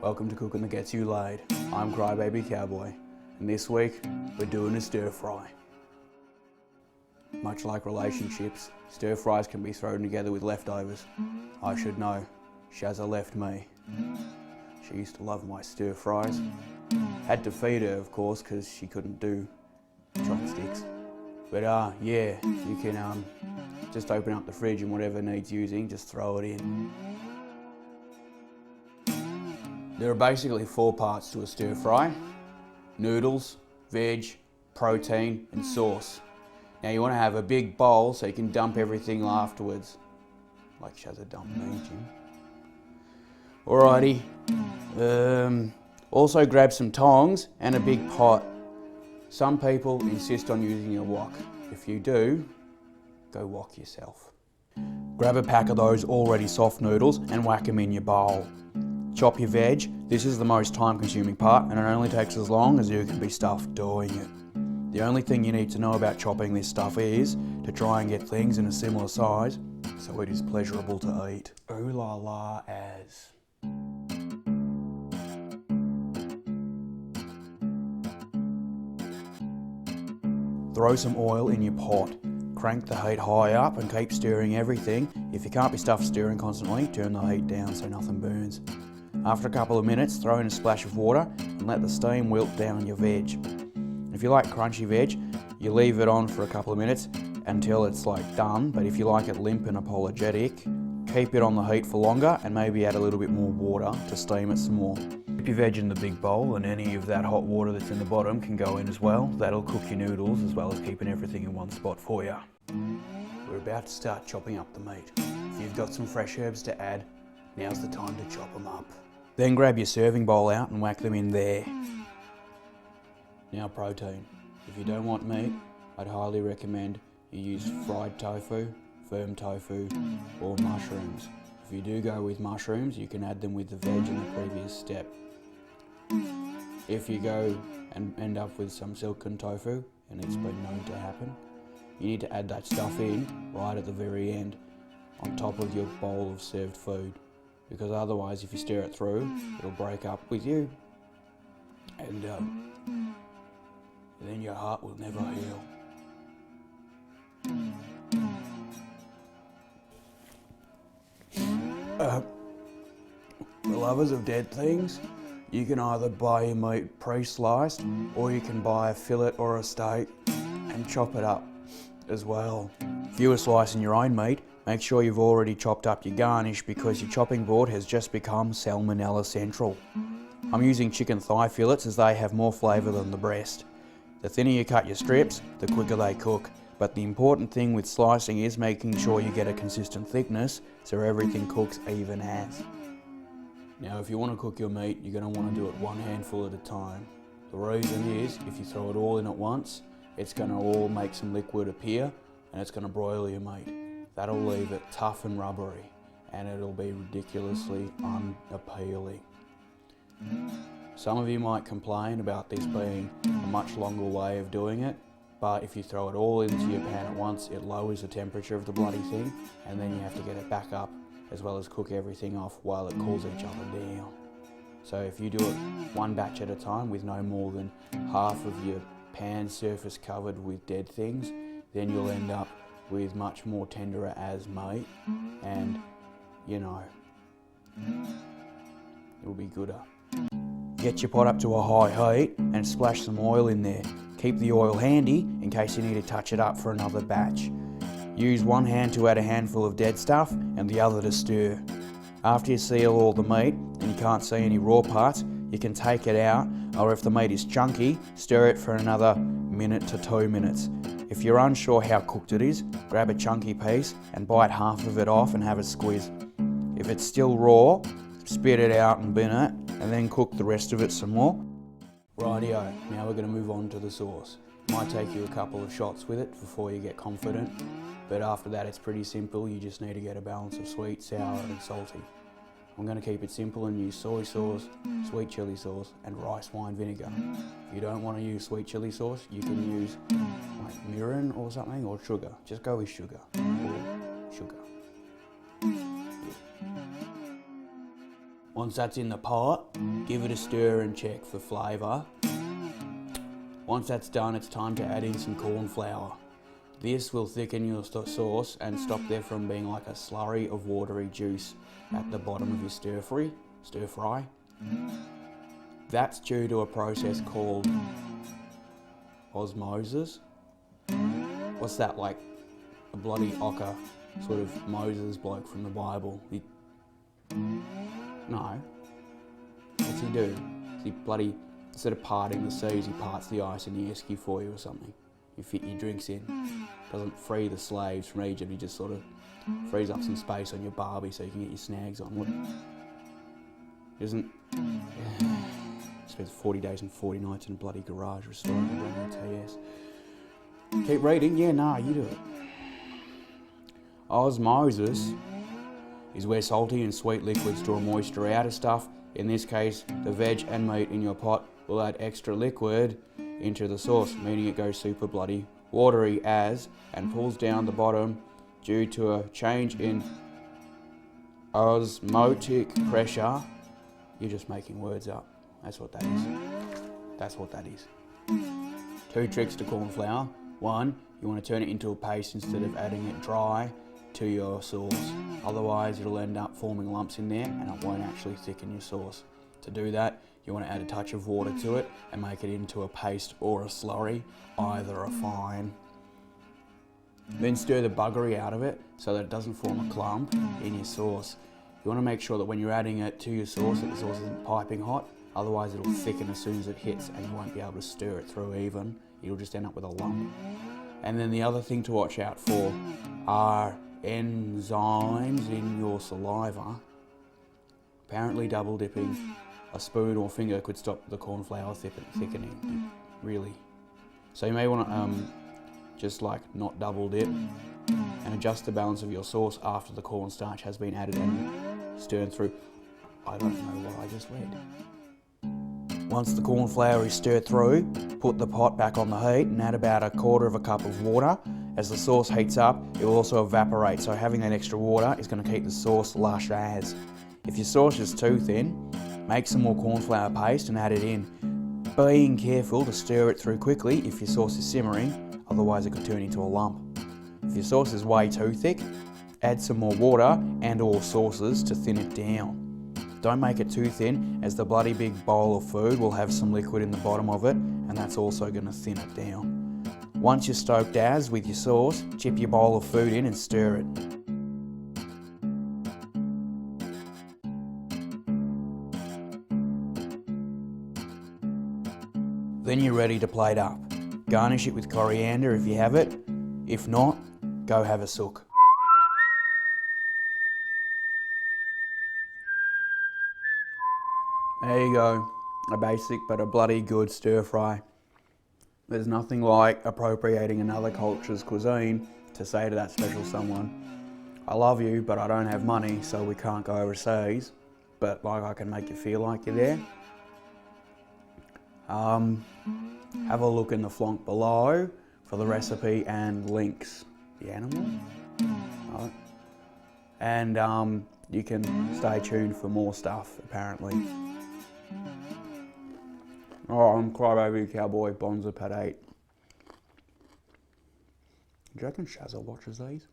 Welcome to Cooking That Gets You Laid. I'm Crybaby Cowboy, and this week we're doing a stir fry. Much like relationships, stir fries can be thrown together with leftovers. I should know, Shazza left me. She used to love my stir fries. Had to feed her, of course, because she couldn't do chopsticks. But yeah, you can just open up the fridge and whatever needs using, just throw it in. There are basically 4 parts to a stir fry: noodles, veg, protein and sauce. Now you want to have a big bowl so you can dump everything afterwards. Like Shazza dumped me, Jim. Alrighty. Also grab some tongs and a big pot. Some people insist on using a wok. If you do, go wok yourself. Grab a pack of those already soft noodles and whack them in your bowl. Chop your veg. This is the most time consuming part and it only takes as long as you can be stuffed doing it. The only thing you need to know about chopping this stuff is to try and get things in a similar size so it is pleasurable to eat. Ooh la la as. Throw some oil in your pot. Crank the heat high up and keep stirring everything. If you can't be stuffed stirring constantly, turn the heat down so nothing burns. After a couple of minutes, throw in a splash of water and let the steam wilt down your veg. If you like crunchy veg, you leave it on for a couple of minutes until it's done, but if you like it limp and apologetic, keep it on the heat for longer and maybe add a little bit more water to steam it some more. Dip your veg in the big bowl and any of that hot water that's in the bottom can go in as well. That'll cook your noodles as well as keeping everything in one spot for you. We're about to start chopping up the meat. If you've got some fresh herbs to add, now's the time to chop them up. Then grab your serving bowl out and whack them in there. Now protein. If you don't want meat, I'd highly recommend you use fried tofu, firm tofu, or mushrooms. If you do go with mushrooms, you can add them with the veg in the previous step. If you go and end up with some silken tofu, and it's been known to happen, you need to add that stuff in right at the very end, on top of your bowl of served food. Because otherwise, if you stir it through, it'll break up with you, and then your heart will never heal. For lovers of dead things, you can either buy your meat pre-sliced, or you can buy a fillet or a steak and chop it up as well. If you are slicing your own meat, make sure you've already chopped up your garnish because your chopping board has just become salmonella central. I'm using chicken thigh fillets as they have more flavour than the breast. The thinner you cut your strips, the quicker they cook. But the important thing with slicing is making sure you get a consistent thickness so everything cooks even as. Now if you want to cook your meat, you're going to want to do it one handful at a time. The reason is, if you throw it all in at once, it's going to all make some liquid appear and it's going to broil your meat. That'll leave it tough and rubbery and it'll be ridiculously unappealing. Some of you might complain about this being a much longer way of doing it, but if you throw it all into your pan at once, it lowers the temperature of the bloody thing and then you have to get it back up as well as cook everything off while it cools each other down. So if you do it one batch at a time with no more than half of your pan surface covered with dead things, then you'll end up with much more tenderer as meat and, you know, it'll be gooder. Get your pot up to a high heat and splash some oil in there. Keep the oil handy in case you need to touch it up for another batch. Use one hand to add a handful of dead stuff and the other to stir. After you seal all the meat and you can't see any raw parts, you can take it out, or if the meat is chunky, stir it for another 1 to 2 minutes. If you're unsure how cooked it is, grab a chunky piece and bite half of it off and have a squeeze. If it's still raw, spit it out and bin it, and then cook the rest of it some more. Rightio, now we're going to move on to the sauce. Might take you a couple of shots with it before you get confident, but after that it's pretty simple. You just need to get a balance of sweet, sour and salty. I'm going to keep it simple and use soy sauce, sweet chilli sauce and rice wine vinegar. If you don't want to use sweet chilli sauce, you can use mirin or something, or sugar. Just go with sugar, or sugar. Once that's in the pot, give it a stir and check for flavour. Once that's done, it's time to add in some corn flour. This will thicken your sauce and stop there from being like a slurry of watery juice at the bottom of your stir fry. That's due to a process called osmosis. What's that, like a bloody ocker sort of Moses bloke from the Bible? No. What's he do? He bloody, instead of parting the seas, he parts the ice in the esky for you or something. You fit your drinks in. Doesn't free the slaves from Egypt, he just sort of frees up some space on your barbie so you can get your snags on. What? Isn't... Spends 40 days and 40 nights in a bloody garage restoring the brand new TS. Keep reading? Yeah, nah, you do it. Osmosis is where salty and sweet liquids draw moisture out of stuff. In this case, the veg and meat in your pot will add extra liquid into the sauce, meaning it goes super bloody watery and pulls down the bottom due to a change in osmotic pressure. You're just making words up. That's what that is. That's what that is. 2 tricks to corn flour. 1, you want to turn it into a paste instead of adding it dry to your sauce. Otherwise, it'll end up forming lumps in there and it won't actually thicken your sauce. To do that, you want to add a touch of water to it and make it into a paste or a slurry, either are fine. Then stir the buggery out of it so that it doesn't form a clump in your sauce. You want to make sure that when you're adding it to your sauce, that the sauce isn't piping hot. Otherwise, it'll thicken as soon as it hits and you won't be able to stir it through even. You'll just end up with a lump. And then the other thing to watch out for are enzymes in your saliva. Apparently double dipping a spoon or finger could stop the corn flour thickening, really. So you may want to just like not double dip and adjust the balance of your sauce after the cornstarch has been added and stirred through. I don't know what I just read. Once the corn flour is stirred through, put the pot back on the heat and add about 1/4 cup of water. As the sauce heats up, it will also evaporate, so having that extra water is going to keep the sauce lush as. If your sauce is too thin, make some more corn flour paste and add it in. Being careful to stir it through quickly if your sauce is simmering, otherwise it could turn into a lump. If your sauce is way too thick, add some more water and or sauces to thin it down. Don't make it too thin, as the bloody big bowl of food will have some liquid in the bottom of it, and that's also going to thin it down. Once you're stoked as with your sauce, chip your bowl of food in and stir it. Then you're ready to plate up. Garnish it with coriander if you have it. If not, go have a sook. There you go, a basic but a bloody good stir fry. There's nothing like appropriating another culture's cuisine to say to that special someone, I love you, but I don't have money, so we can't go overseas, but like I can make you feel like you're there. Have a look in the flonk below for the recipe and links. The animal? Right. And you can stay tuned for more stuff, apparently. Oh, I'm Crybaby Cowboy Bonza Pad 8. Do you reckon Shazza watches these?